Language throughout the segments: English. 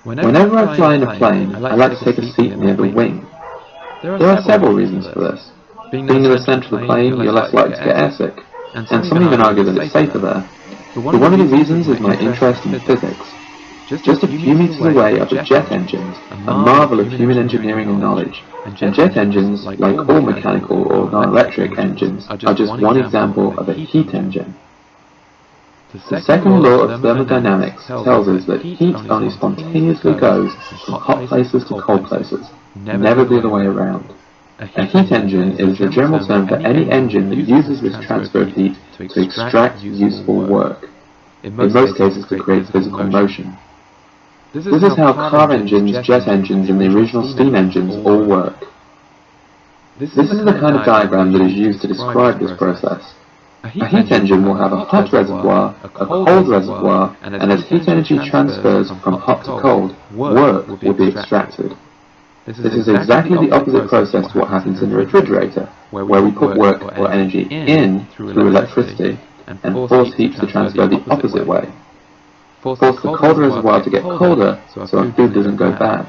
Whenever I fly in a plane, I like to take a seat near the wing. There are several reasons for this. Being in the centre of the plane, you're less likely to get airsick, and some even argue that it's safer there. But one of the reasons is my interest in physics. Just a few meters away are the jet engines, a marvel of human engineering and knowledge. And jet engines, like all mechanical or non-electric engines, are just one example of a heat engine. The second law of thermodynamics tells us that heat only spontaneously goes from hot places to cold places, never the other way around. A heat engine is the general term for any engine that uses this transfer of heat to extract useful work, in most cases to create physical motion. This is how car engines, jet engines, and the original steam engines all work. This is the kind of diagram that is used to describe this process. A heat engine will have a hot reservoir, a cold reservoir, and as heat energy transfers from hot to cold, work will be extracted. This is exactly the opposite process to what happens in a refrigerator, where we put work or energy in through electricity and force heat to transfer the opposite way. Force the cold reservoir to get colder so our food doesn't go bad.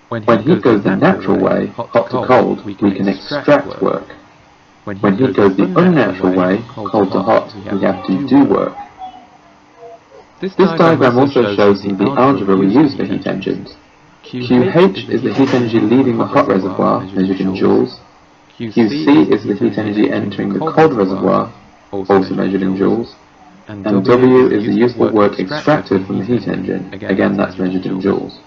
When heat goes the natural way, hot to cold, we can extract work. When heat goes the unnatural way, cold to hot, we have to do work. This diagram also shows some of the algebra we use for heat engines. QH is the heat energy leaving the hot reservoir, measured in joules. QC is the heat energy entering the cold reservoir, also measured in joules. And W is the useful work extracted from the heat engine, again that's measured in joules.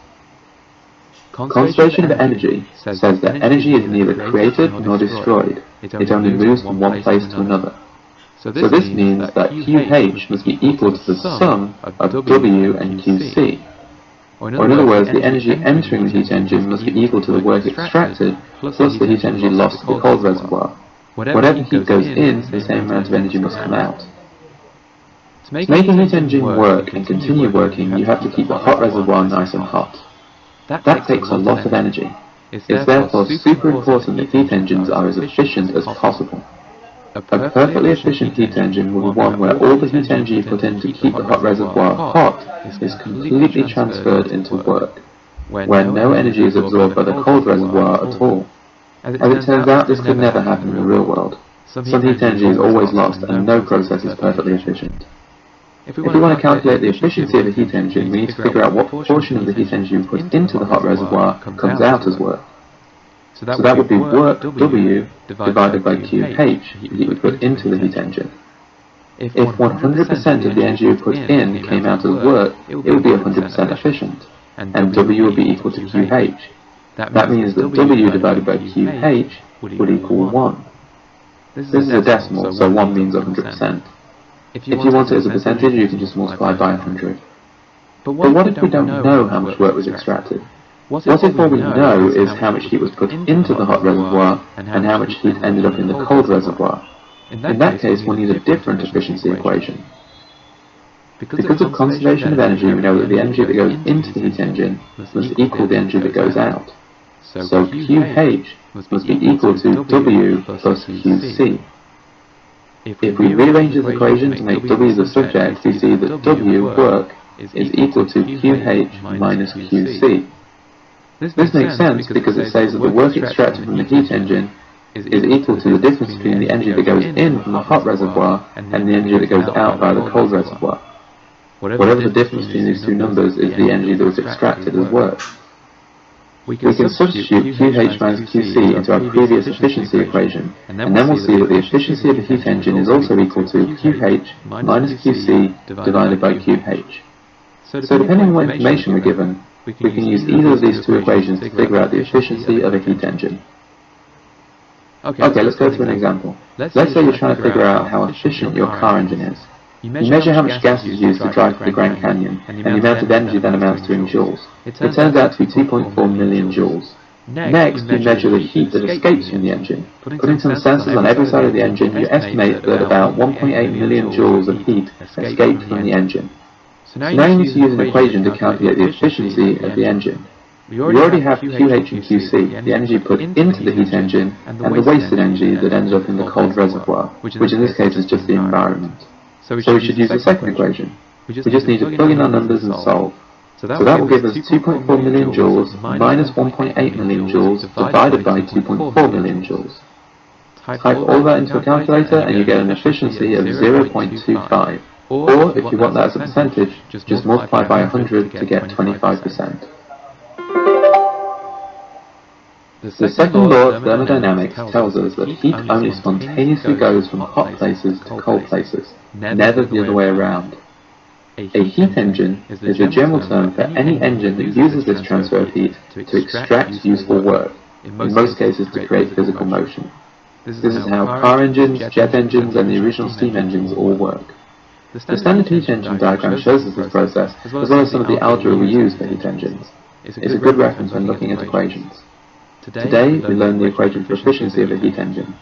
Conservation of energy says that energy is neither created nor destroyed, it only moves from one place to another. So this means that QH must be equal to the sum of W and QC. Or in other words, the energy entering the heat engine must be equal to the work extracted plus the heat energy lost to the cold reservoir. Whatever heat goes in, the same amount of energy must come out. To make a heat engine work and continue working, you have to keep the hot reservoir nice and hot. That takes a lot of energy. It's therefore super important that heat engines are as efficient as possible. A perfectly efficient heat engine will be one where all the heat energy you put in to keep the hot reservoir hot is completely transferred into work, where no energy is absorbed by the cold reservoir at all. As it turns out, this could never happen in the real world. Some heat energy is always lost and no process is perfectly efficient. If we want to calculate the efficiency of a heat engine, we need to figure out what portion of the heat energy we put into the hot reservoir comes out as work. So that would be work W divided by QH, the heat we put into the heat engine. If 100% of the energy we put in came out as work, it would be 100% efficient, and W would be equal to QH. That means that W divided by QH would equal 1. This is a decimal, so 1 means 100%. If you want it as a percentage, you can just multiply by 100. But what if we don't know how much work was extracted? What if all we know is how much heat was put into the hot reservoir and how much heat ended up in the cold reservoir? In that case, we'll need a different efficiency equation. Because of conservation of energy, we know that the energy that goes into the heat engine must equal the energy that goes out. So QH must be equal to W plus QC. If we rearrange this equation to make W the subject, we see that W, work, is equal to QH minus QC. This makes sense because it says that the work extracted from the heat engine is equal to the difference between the energy that goes in from the hot reservoir and the energy that goes out by the cold reservoir. Whatever the difference between these two numbers is the energy that was extracted as work. We can substitute QH minus QC into our previous efficiency equation, and then we'll see that the efficiency of the heat engine is also equal to QH minus QC divided by QH. So depending on what information we're given, we can use either of these two equations to figure out the efficiency of a heat engine. Okay, let's go through an example. Let's say you're trying to figure out how efficient your car engine is. You measure how much gas is used to drive to the Grand Canyon, and the amount of energy that amounts to in joules. It turns out to be 2.4 million joules. Next, you measure the heat that escapes from the engine. Putting some sensors on every side of the engine, you estimate that about 1.8 million joules of heat escaped from the engine. So now you need to use an equation to calculate the efficiency of the engine. We already have QH and QC, the energy put into the heat engine, and the wasted energy that ends up in the cold reservoir, which in this case is just the environment. So we should use the second equation. We just need to plug in our numbers and solve. So that will give us 2.4 million joules minus 1.8 million joules divided by 2.4 million joules. Type all that into a calculator and you get an efficiency of 0.25. Or, if you want that as a percentage, just multiply by 100 to get 25%. The second law of thermodynamics tells us that heat only spontaneously goes from hot places to cold places, never the other way around. A heat engine is a general term for any engine that uses this transfer of heat to extract useful work, in most cases to create physical motion. This is how car engines, jet engines, and the original steam engines all work. The standard heat engine diagram shows us this process, as well as some of the algebra we use for heat engines. It's a good reference when looking at equations. Today, we learn the equation for efficiency of a heat engine.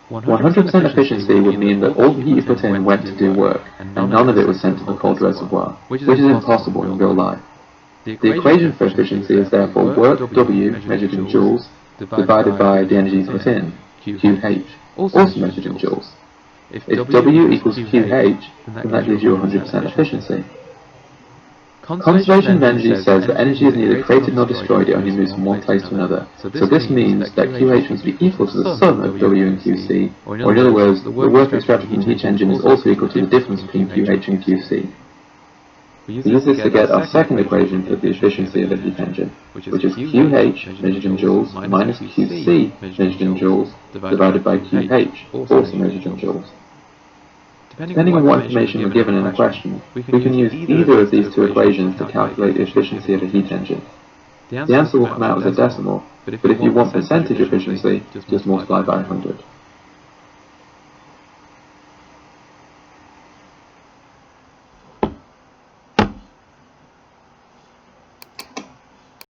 100% efficiency would mean that all the heat you put in went to do work, and none of it was sent to the cold reservoir, which is impossible in real life. The equation for efficiency is therefore work W, measured in joules, divided by the energy put in, QH, also measured in joules. If W equals QH, then that gives you 100% efficiency. Conservation of energy says that energy is neither created nor destroyed, it only moves from one place to another. So this means that QH must be equal to the sum of W and QC, or in other words, the work extracted from each engine is also equal to the difference between QH and QC. We use this to get our second equation for the efficiency of a heat engine, which is QH measured in joules minus QC measured in joules divided by QH, also measured in joules. Depending on what information we're given in a question, we can use either of these two equations to calculate the efficiency of a heat engine. The answer will come out as a decimal, but if you want percentage efficiency, just multiply by 100.